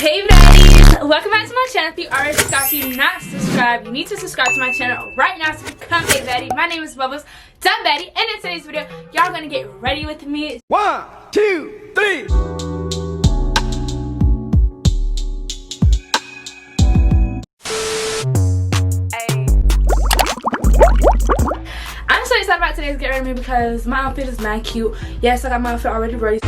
Hey baddies, welcome back to my channel. If you already subscribed, if you're not subscribed, you need to subscribe to my channel right now to become a baddie. My name is Bubbles, Dumb Baddie, and in today's video, y'all gonna get ready with me. 1, 2, 3. I'm so excited about today's Get Ready With Me because my outfit is mad cute. Yes, I got my outfit already ready.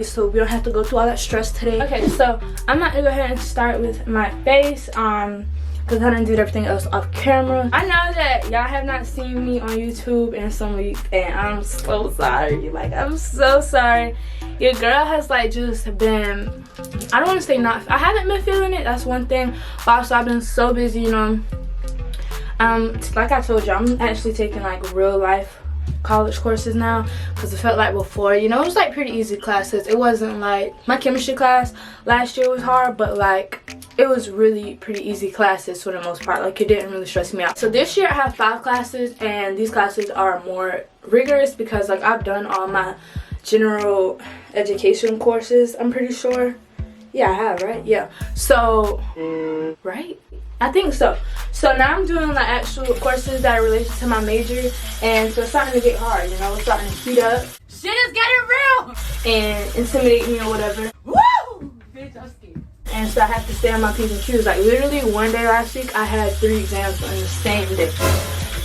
So we don't have to go through all that stress today. Okay, so I'm not gonna go ahead and start with my face because I done did everything else off camera. I know that y'all have not seen me on YouTube in some weeks, and I'm so sorry. Like, I'm so sorry. Your girl has like just been, I don't want to say not, I haven't been feeling it, that's one thing, but also I've been so busy, you know. Like I told you, I'm actually taking like real life college courses now, because it felt like before, you know, it was like pretty easy classes. It wasn't like my chemistry class last year was hard, but like it was really pretty easy classes for the most part. Like, it didn't really stress me out. So this year I have 5 classes, and these classes are more rigorous because like I've done all my general education courses, I'm pretty sure. Yeah, I have, right? Yeah. So right, I think so. So now I'm doing like actual courses that are related to my major, and so it's starting to get hard, you know, it's starting to heat up. Shit is getting real and intimidate me or whatever. Woo! Bitch, I'm scared. And so I have to stay on my P's and Q's. Like, literally one day last week I had 3 exams on the same day.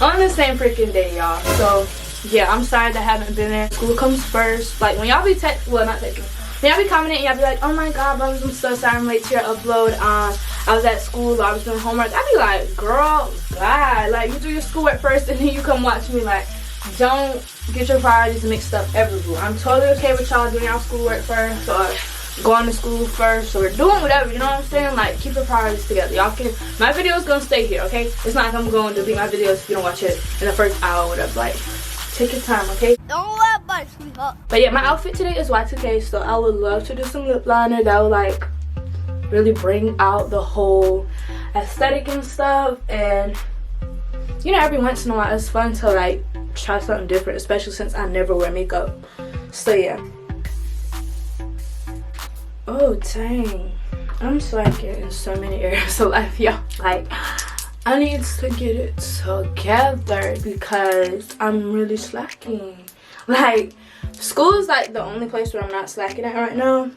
On the same freaking day, y'all. So yeah, I'm sorry that I haven't been there. School comes first. Like, when y'all be not texting. When y'all be commenting, y'all be like, oh my god, Bubbles, I'm so sorry I'm late to your upload. I was at school, I was doing homework. I be like, girl, God, like, you do your schoolwork first and then you come watch me. Like, don't get your priorities mixed up ever, boo. I'm totally okay with y'all doing y'all schoolwork first or going to school first or doing whatever, you know what I'm saying? Like, keep your priorities together. Y'all can, my video is gonna stay here, okay? It's not like I'm going to delete my videos if you don't watch it in the first hour or whatever. Like, take your time, okay? Don't let my sweetheart. But yeah, my outfit today is Y2K, so I would love to do some lip liner that would like really bring out the whole aesthetic and stuff. And you know, every once in a while it's fun to like try something different, especially since I never wear makeup. So yeah. Oh dang, I'm slacking in so many areas of life, y'all. Like, I need to get it together because I'm really slacking. Like, school is like the only place where I'm not slacking at right now.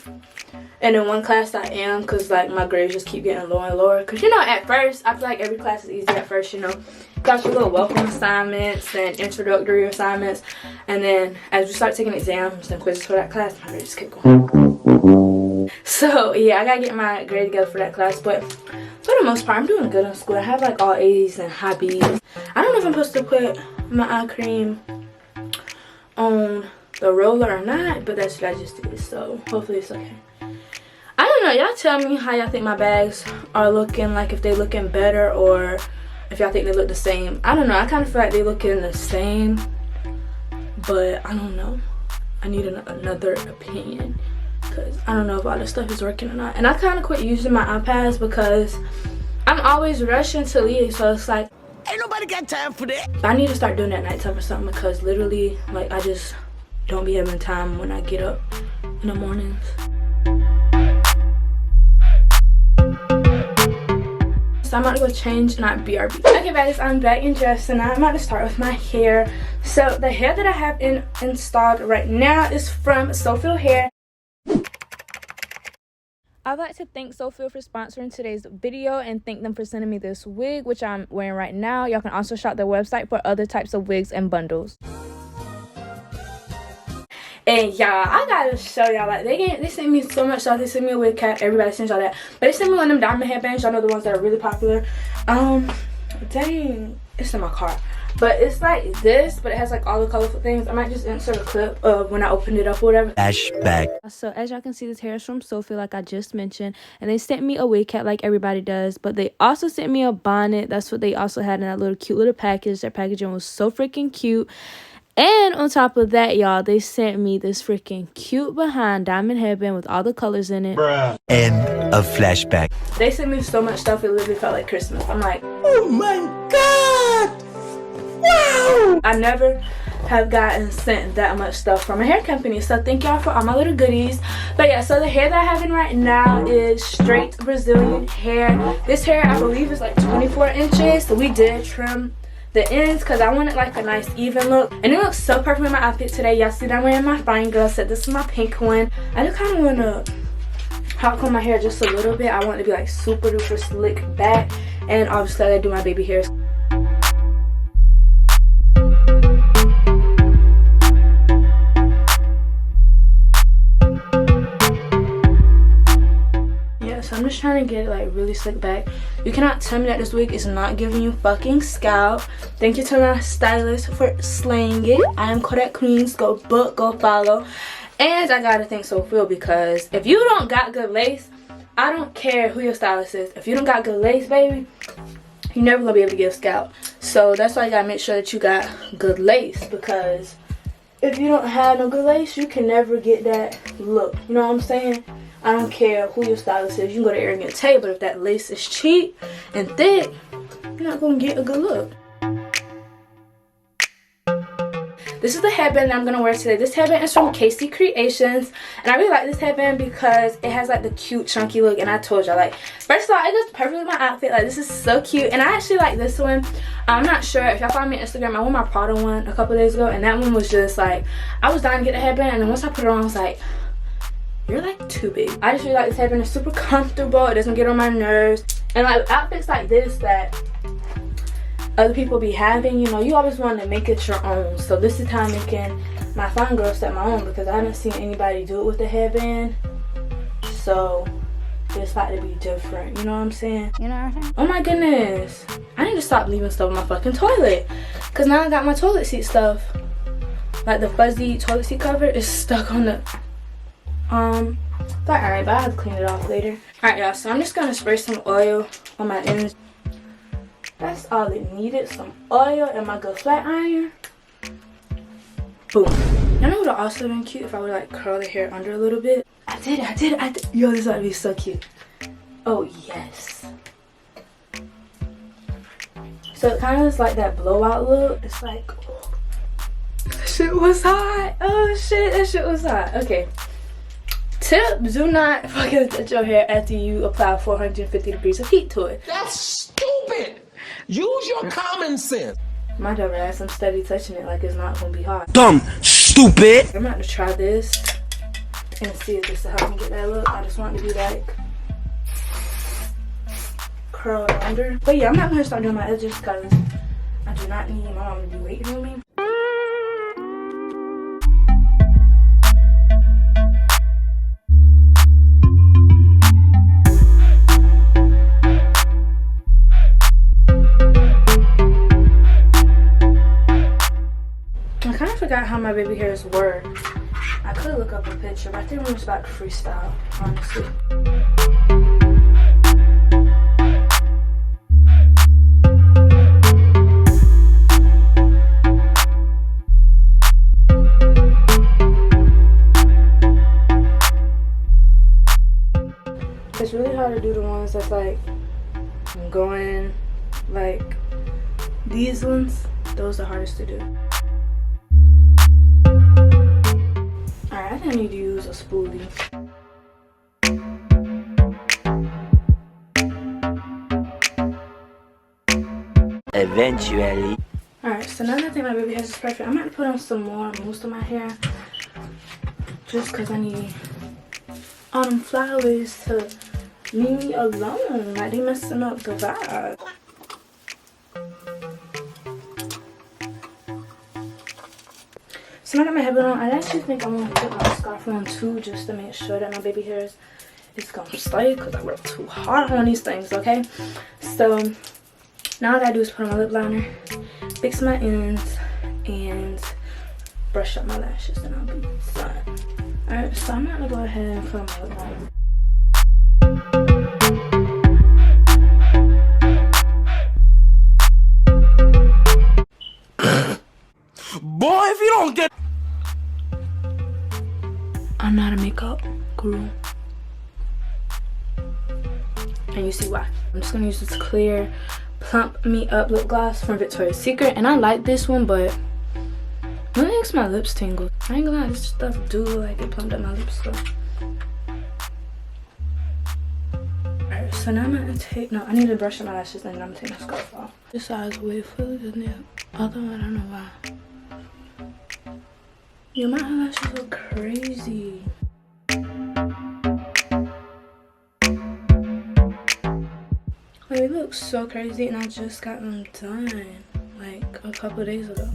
And in one class I am, because like my grades just keep getting lower and lower. Because you know, at first, I feel like every class is easy at first, you know. Got your little welcome assignments and introductory assignments. And then as we start taking exams and quizzes for that class, my grades just keep going. So yeah, I gotta get my grade together for that class. But for the most part, I'm doing good in school. I have like all A's and high B's. I don't know if I'm supposed to put my eye cream on the roller or not, but that's what I just did, so hopefully it's okay. I don't know, y'all tell me how y'all think my bags are looking, like if they looking better or if y'all think they look the same. I don't know, I kind of feel like they looking the same, but I don't know. I need another opinion because I don't know if all this stuff is working or not. And I kind of quit using my iPads because I'm always rushing to leave, so it's like Ain't nobody got time for that. I need to start doing that at nighttime or something, because literally, like, I just don't be having time when I get up in the mornings. So I'm about to go change and not BRB. Okay guys, I'm back in dress and I'm about to start with my hair. So the hair that I have installed right now is from Soulfil Hair. I'd like to thank Soulfil for sponsoring today's video and thank them for sending me this wig, which I'm wearing right now. Y'all can also shop their website for other types of wigs and bundles. And y'all, I gotta show y'all, like, they sent me so much stuff. They sent me a wig cap, everybody sends y'all that, but they sent me one of them diamond headbands. Y'all know the ones that are really popular. Dang, it's in my car, but it's like this, but it has like all the colorful things. I might just insert a clip of when I opened it up or whatever. Flashback. So as y'all can see, this hair is from Soulfil, like I just mentioned, and they sent me a wig cap like everybody does, but they also sent me a bonnet. That's what they also had in that little cute little package. Their packaging was so freaking cute. And on top of that, y'all, they sent me this freaking cute behind diamond headband with all the colors in it. Bruh. End of flashback. They sent me so much stuff, it literally felt like Christmas. I'm like, oh my god! Wow! I never have gotten sent that much stuff from a hair company. So thank y'all for all my little goodies. But yeah, so the hair that I have in right now is straight Brazilian hair. This hair I believe is like 24 inches. So we did trim the ends because I wanted like a nice even look, and it looks so perfect with my outfit today. Y'all see that I'm wearing my fine girl set. This is my pink one. I just kind of want to hot comb my hair just a little bit. I want it to be like super duper slick back, and obviously I do my baby hairs. So I'm just trying to get it like really slick back. You cannot tell me that this wig is not giving you fucking scalp. Thank you to my stylist for slaying it. I am Kodak Queens. Go book, go follow. And I gotta thank Sophia, because if you don't got good lace, I don't care who your stylist is. If you don't got good lace, baby, you're never gonna be able to get scalp. So that's why you gotta make sure that you got good lace, because if you don't have no good lace, you can never get that look. You know what I'm saying? I don't care who your stylist is. You can go to Arrogant Tay, but if that lace is cheap and thick, you're not gonna get a good look. This is the headband that I'm gonna wear today. This headband is from KC Creations, and I really like this headband because it has like the cute chunky look. And I told y'all, like, first of all, it goes perfectly with my outfit. Like, this is so cute, and I actually like this one. I'm not sure if y'all follow me on Instagram. I wore my Prada one a couple days ago, and that one was just like, I was dying to get the headband, and then once I put it on, I was like, you're like too big. I just really like this headband. It's super comfortable. It doesn't get on my nerves. And like outfits like this that other people be having, you know, you always want to make it your own. So this is how I'm making my fine girl set my own, because I haven't seen anybody do it with the headband. So it's like to be different. You know what I'm saying? You know what I'm saying? Oh my goodness. I need to stop leaving stuff in my fucking toilet, because now I got my toilet seat stuff. Like the fuzzy toilet seat cover is stuck on the alright, but I have to clean it off later. Alright y'all, so I'm just gonna spray some oil on my ends. That's all it needed, some oil and my good flat iron. Boom. I know it would have also been cute if I would like curl the hair under a little bit. I did it. Yo, this would be so cute. Oh yes. So it kind of is like that blowout look. It's like, oh, that shit was hot. Oh shit, that shit was hot. Okay. Tip, do not fucking touch your hair after you apply 450 degrees of heat to it. That's stupid. Use your common sense. My dumb ass, I'm steady touching it like it's not gonna be hot. Dumb, stupid. I'm about to try this and see if this will help me get that look. I just want it to be like curled under. But yeah, I'm not gonna start doing my edges because I do not need my mom to be waiting on me. I kind of forgot how my baby hairs were. I could look up a picture, but I think I'm just about to freestyle, honestly. It's really hard to do the ones that's like going like these ones. Those are the hardest to do. Alright, I think I need to use a spoolie. Eventually. Alright, so now that I think my baby hairs is perfect, I'm going to put on some more on most of my hair. Just because I need all them flowers to leave me alone. Like, they messing up the vibe. So now I got my headband on. I actually think I'm going to put my scarf on too, just to make sure that my baby hairs is going to stay, because I work too hard on these things, okay? So now all I gotta do is put on my lip liner, fix my ends, and brush up my lashes, and I'll be done. Alright, so I'm gonna go ahead and put on my lip liner. Boy, if you don't get... I'm not a makeup guru. And you see why. I'm just gonna use this clear Plump Me Up lip gloss from Victoria's Secret. And I like this one, but It makes my lips tingle. I ain't gonna lie, this stuff do look like it plumped up my lips though. Alright, so now I'm gonna take, no, I need to brush my lashes and then I'm gonna take my scarf off. This side is way fuller than the other one, I don't know why. Yo, my eyelashes look crazy. Like, it looks so crazy and I just got them done like a couple days ago.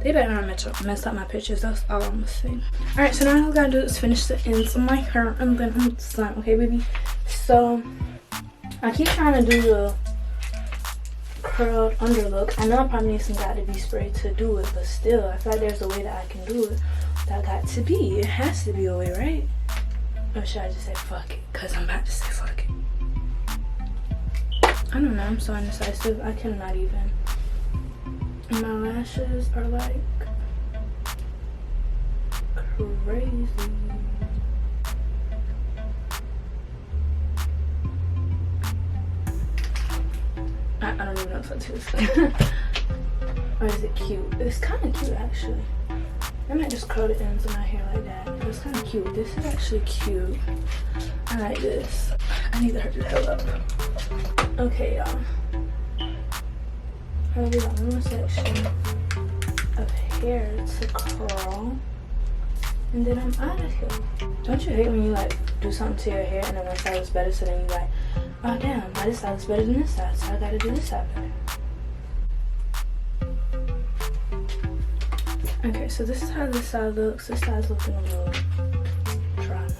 They better not mess up my pictures, that's all I'm gonna say. Alright, so now all I gotta do is finish the ends of my hair and then I'm done, okay baby? So, I keep trying to do the curled under look. I know I probably need some got to be spray to do it, but still, I feel like there's a way that I can do it. That got to be, it has to be a way, right? Or should I just say fuck it? Cause I'm about to say fuck it. I don't know, I'm so indecisive, I cannot even. And my lashes are like crazy. I don't even know if that's this. Or is it cute? It's kind of cute actually. I might just curl the ends of my hair like that. It's kind of cute. This is actually cute. I like this. I need to hurry the hell up. Okay, y'all. I have one more section of hair to curl. And then I'm out of here. Don't you hate when you like do something to your hair and then one side looks better, so then you like, oh damn, now this side looks better than this side, so I gotta do this side better. Okay, so this is how this side looks. This side's looking a little dry now.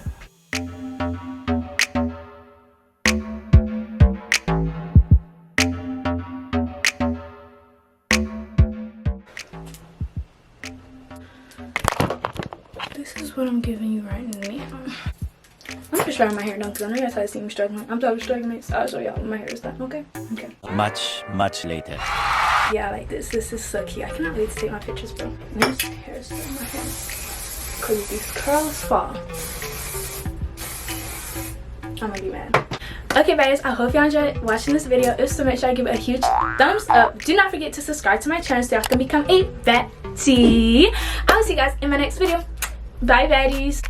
This is what I'm giving you right now. I'm just trying my hair done because I know you guys have seen me struggling. I'm totally struggling, so I'll show y'all when my hair is done, okay? Okay. Much later. Yeah, I like this. This is so cute. I cannot wait to take my pictures, bro. This hair is done. My hair. Because these curls fall. I'm gonna be mad. Okay guys, I hope y'all enjoyed watching this video. If so, make sure I give it a huge thumbs up. Do not forget to subscribe to my channel so y'all can become a Betty. I'll see you guys in my next video. Bye baddies.